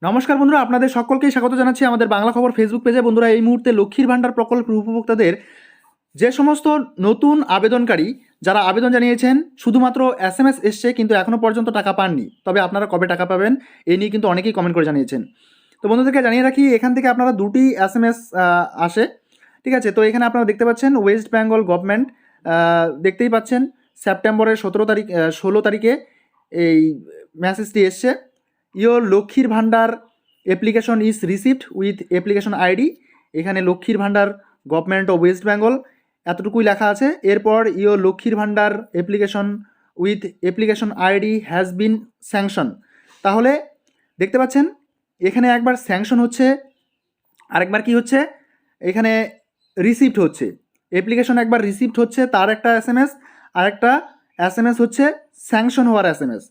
নমস্কার বন্ধুরা, আপনাদের সকলকেই স্বাগত জানাচ্ছি আমাদের বাংলা খবর ফেসবুক পেজে। বন্ধুরা, এই মুহূর্তে লক্ষ্মীর ভাণ্ডার প্রকল্পের উপভোক্তাদের যে সমস্ত নতুন আবেদনকারী যারা আবেদন জানিয়েছেন, শুধুমাত্র SMS এসছে কিন্তু এখনও পর্যন্ত টাকা পাননি। তবে আপনারা কবে টাকা পাবেন এই নিয়ে কিন্তু অনেকেই কমেন্ট করে জানিয়েছেন। তো বন্ধুদেরকে জানিয়ে রাখি, এখান থেকে আপনারা দুটি SMS আসে, ঠিক আছে। তো এখানে আপনারা দেখতে পাচ্ছেন ওয়েস্ট বেঙ্গল গভর্নমেন্ট, দেখতেই পাচ্ছেন সেপ্টেম্বরের 16 তারিখে এই মেসেজটি এসছে। ইয়োর লক্ষ্মীর ভাণ্ডার application is received with application ID. এখানে লক্ষ্মীর ভাণ্ডার গভর্নমেন্ট অফ ওয়েস্ট বেঙ্গল এতটুকুই লেখা আছে। এরপর ইয়োর লক্ষ্মীর ভাণ্ডার application with application ID has been sanction. তাহলে দেখতে পাচ্ছেন এখানে একবার স্যাংশন হচ্ছে, আরেকবার কি হচ্ছে, এখানে রিসিভড হচ্ছে। অ্যাপ্লিকেশন একবার রিসিভড হচ্ছে, তার একটা SMS, আরেকটা SMS হচ্ছে স্যাংশন হওয়ার SMS।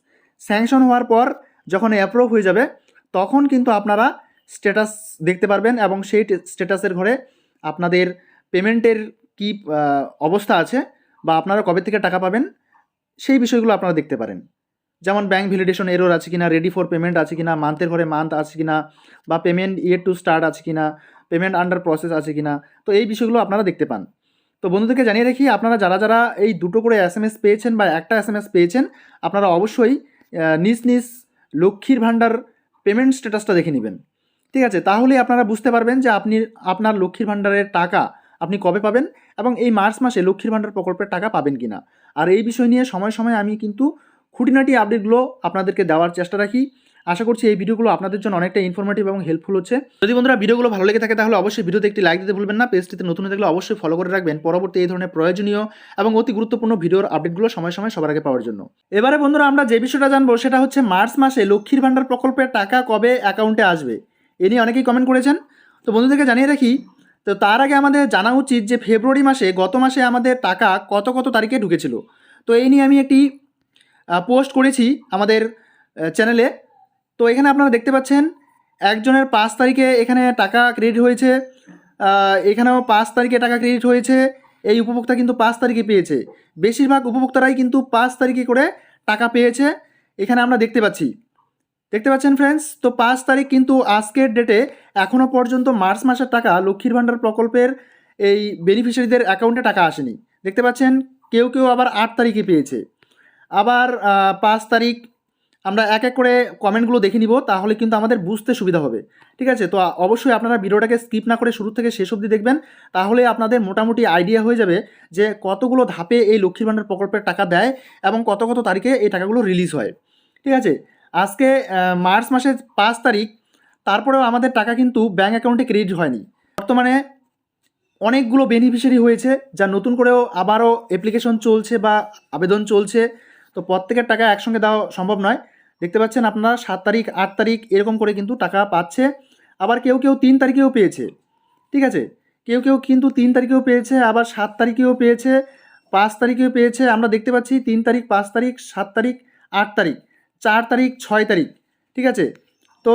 স্যাংশন হওয়ার পর যখন অ্যাপ্রুভ হয়ে যাবে তখন কিন্তু আপনারা স্ট্যাটাস দেখতে পারবেন এবং সেই স্ট্যাটাসের ঘরে আপনাদের পেমেন্টের কি অবস্থা আছে বা আপনারা কবে থেকে টাকা পাবেন সেই বিষয়গুলো আপনারা দেখতে পারেন। যেমন ব্যাঙ্ক ভ্যালিডেশন এরর আছে কিনা, রেডি ফর পেমেন্ট আছে কিনা, মান্থের ঘরে মান্থ আছে কিনা, বা পেমেন্ট ইয়ের টু স্টার্ট আছে কিনা, পেমেন্ট আন্ডার প্রসেস আছে কিনা। তো এই বিষয়গুলো আপনারা দেখতে পান। তো বন্ধুদেরকে জানিয়ে রাখি, আপনারা যারা যারা এই দুটো করে SMS পেয়েছেন বা একটা SMS পেয়েছেন, আপনারা অবশ্যই নিজ নিজ লক্ষ্মীর ভাণ্ডার পেমেন্ট স্ট্যাটাসটা দেখে নেবেন, ঠিক আছে। তাহলে আপনারা বুঝতে পারবেন যে আপনার লক্ষ্মীর ভাণ্ডারের টাকা আপনি কবে পাবেন এবং এই মার্চ মাসে লক্ষ্মীর ভাণ্ডার প্রকল্পের টাকা পাবেন কিনা। আর এই বিষয় নিয়ে সময় সময় আমি কিন্তু খুঁটিনাটি আপডেটগুলো আপনাদেরকে দেওয়ার চেষ্টা রাখি। আশা করছি এই ভিডিওগুলো আপনাদের জন্য অনেকটা ইনফরমেটিভ এবং হেল্পফুল হচ্ছে। যদি বন্ধুরা ভিডিওগুলো ভালো লেগে থাকে তাহলে অবশ্যই ভিডিওতে একটি লাইক দিতে ভুলবেন না। পেজটিতে নতুন হয়ে থাকলে অবশ্যই ফলো করে রাখবেন পরবর্তী এই ধরনের প্রয়োজনীয় এবং অতি গুরুত্বপূর্ণ ভিডিওর আপডেটগুলো সময় সময় সবার আগে পাওয়ার জন্য। এবারে বন্ধুরা আমরা যে বিষয়টা জানবো সেটা হচ্ছে মার্চ মাসে লক্ষ্মীর ভাণ্ডার প্রকল্পের টাকা কবে অ্যাকাউন্টে আসবে, এ নিয়ে অনেকেই কমেন্ট করেছেন। তো বন্ধুদেরকে জানিয়ে রাখি, তো তার আগে আমাদের জানা উচিত যে ফেব্রুয়ারি মাসে, গত মাসে আমাদের টাকা কত কত তারিখে ঢুকেছিল। তো এই নিয়ে আমি একটি পোস্ট করেছি আমাদের চ্যানেলে। তো এখানে আপনারা দেখতে পাচ্ছেন একজনের 5 তারিখে এখানে টাকা ক্রেডিট হয়েছে, এখানেও 5 তারিখে টাকা ক্রেডিট হয়েছে। এই উপভোক্তা কিন্তু 5 তারিখে পেয়েছে। বেশিরভাগ উপভোক্তারাই কিন্তু 5 তারিখে করে টাকা পেয়েছে, এখানে আমরা দেখতে পাচ্ছেন ফ্রেন্ডস। তো 5 তারিখ কিন্তু আজকের ডেটে এখনও পর্যন্ত মার্চ মাসের টাকা লক্ষ্মীর ভাণ্ডার প্রকল্পের এই বেনিফিশিয়ারিদের অ্যাকাউন্টে টাকা আসেনি। দেখতে পাচ্ছেন কেউ কেউ আবার 8 তারিখে পেয়েছে, আবার 5 তারিখ। আমরা এক এক করে কমেন্টগুলো দেখে নিব, তাহলে কিন্তু আমাদের বুঝতে সুবিধা হবে, ঠিক আছে। তো অবশ্যই আপনারা ভিডিওটাকে স্কিপ না করে শুরু থেকে শেষ অবধি দেখবেন, তাহলে আপনাদের মোটামুটি আইডিয়া হয়ে যাবে যে কতগুলো ধাপে এই লক্ষ্মীর ভাণ্ডার প্রকল্পের টাকা দেয় এবং কত কত তারিখে এই টাকাগুলো রিলিজ হয়, ঠিক আছে। আজকে মার্চ মাসের 5 তারিখ, তারপরেও আমাদের টাকা কিন্তু ব্যাঙ্ক অ্যাকাউন্টে ক্রেডিট হয়নি। বর্তমানে অনেকগুলো বেনিফিশিয়ারি হয়েছে, যা নতুন করেও আবারও অ্যাপ্লিকেশন চলছে বা আবেদন চলছে। তো প্রত্যেকের টাকা একসঙ্গে দেওয়া সম্ভব নয়। দেখতে পাচ্ছেন আপনারা 7 তারিখ 8 তারিখ এরকম করে কিন্তু টাকা পাচ্ছে। আবার কেউ কেউ 3 তারিখেও পেয়েছে, ঠিক আছে। কেউ কেউ কিন্তু 3 তারিখেও পেয়েছে, আবার 7 তারিখেও পেয়েছে, 5 তারিখেও পেয়েছে। আমরা দেখতে পাচ্ছি 3 তারিখ, 5 তারিখ, 7 তারিখ, 8 তারিখ, 4 তারিখ, 6 তারিখ, ঠিক আছে। তো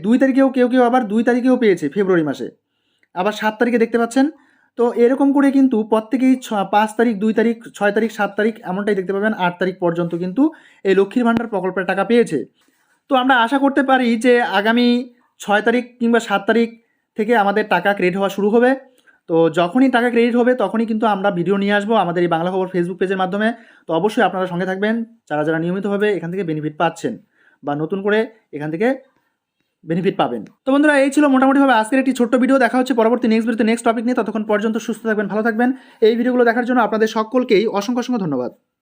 2 তারিখেও কেউ কেউ আবার 2 তারিখেও পেয়েছে ফেব্রুয়ারি মাসে, আবার 7 তারিখে দেখতে পাচ্ছেন। তো এরকম করে কিন্তু প্রত্যেকেই 5 তারিখ, 2 তারিখ, 6 তারিখ, 7 তারিখ এমনটাই দেখতে পাবেন 8 তারিখ পর্যন্ত কিন্তু এই লক্ষ্মীর ভাণ্ডার প্রকল্পের টাকা পেয়েছে। তো আমরা আশা করতে পারি যে আগামী 6 তারিখ কিংবা 7 তারিখ থেকে আমাদের টাকা ক্রেডিট হওয়া শুরু হবে। তো যখনই টাকা ক্রেডিট হবে তখনই কিন্তু আমরা ভিডিও নিয়ে আসবো আমাদের এই বাংলা খবর ফেসবুক পেজের মাধ্যমে। তো অবশ্যই আপনারা সঙ্গে থাকবেন যারা যারা নিয়মিতভাবে এখান থেকে বেনিফিট পাচ্ছেন বা নতুন করে এখান থেকে বেনিফিট পাবেন। তো বন্ধুরা, এই ছিল মোটামুটিভাবে আজকের একটি ছোট্ট ভিডিও। দেখা হচ্ছে পরবর্তী নেক্সট ভিডিওতে নেক্সট টপিক নিয়ে। ততক্ষণ পর্যন্ত সুস্থ থাকবেন, ভালো থাকবেন। এই ভিডিওগুলো দেখার জন্য আপনাদের সকলকেই অসংখ্য অসংখ্য ধন্যবাদ।